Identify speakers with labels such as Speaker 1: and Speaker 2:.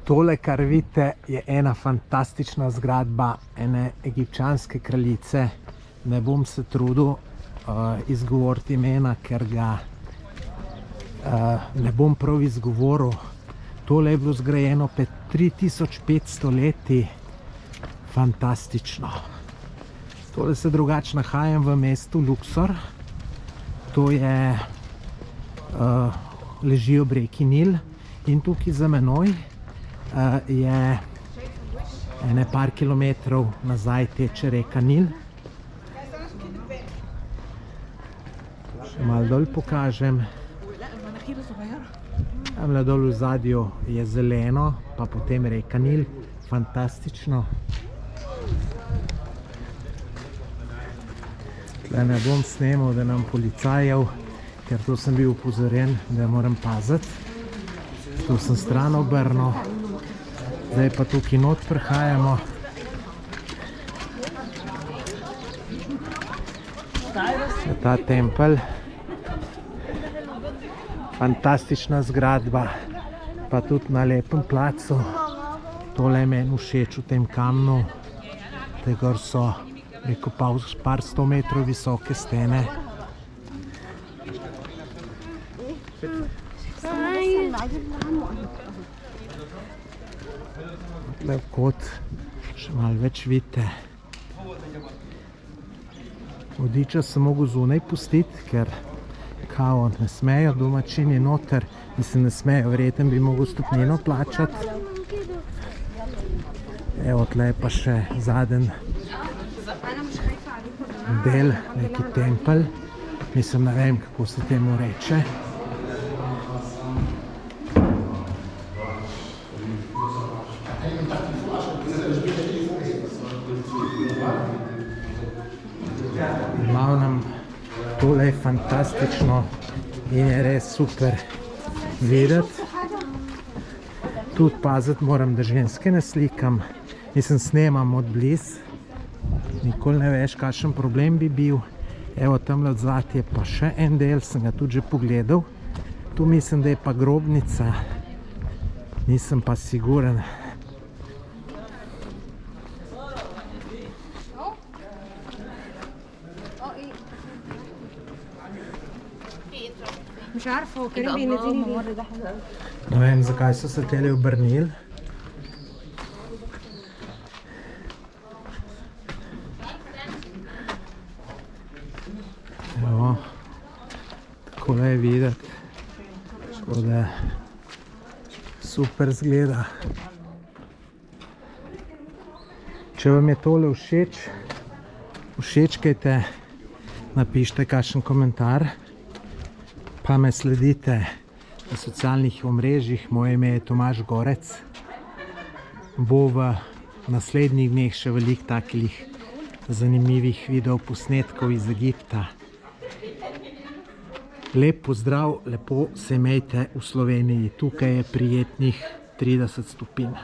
Speaker 1: Tole, kar vidite, je ena fantastična zgradba ene egipčanske kraljice. Ne bom se trudil izgovoriti imena, ker ga ne bom prav izgovoril. Tole je bilo zgrajeno pred 3500 leti. Fantastično. Tole se drugače nahajam v mestu Luxor. To je leži ob reki Nil in tukaj za menoj je ene par kilometrov nazaj teče reka Nil. Še malo dol pokažem. Tamle dol v zadju je zeleno, pa potem reka Nil. Fantastično. Tle ne bom snemal, da nam policajev, ker to sem bil upozorjen, da moram paziti. Tu sem stran obrnil. Zdaj pa tukaj not prihajamo. Ta tempelj. Fantastična zgradba. Pa tudi na lepem placu. Tole je meni všeč v tem kamnu. Te gor so rekel par 100 metrov visoke stene. Tle v kot še malo več vidite. Vodiča sem mogel zunaj pustiti, ker kao ne smejo domačini noter. Mislim, ne smejo, verjetno bi mogel stopnino plačati. Evo, tle je pa še zadnji del, neki tempelj. Mislim, ne vem, kako se temu reče. Tole je fantastično in je res super videti. Tudi paziti moram, da ženske ne slikam. Mislim, snemam od blizu. Nikoli ne veš, kakšen problem bi bil. Evo, tamle odzad je pa še en del, sem ga tudi že pogledal. Tu mislim, da je pa grobnica. Nisem pa siguren. Ne vem, zakaj so se tele obrnili. Evo, takole je videti. Tako da super zgleda. Če vam je tole všeč, všečkajte, napišite kakšen komentar. Pa me sledite na socialnih omrežjih. Moje ime je Tomaž Gorec. Bo v naslednjih dneh še veliko takih zanimivih videoposnetkov iz Egipta. Lep pozdrav, lepo se imejte v Sloveniji. Tukaj je prijetnih 30 stopinj.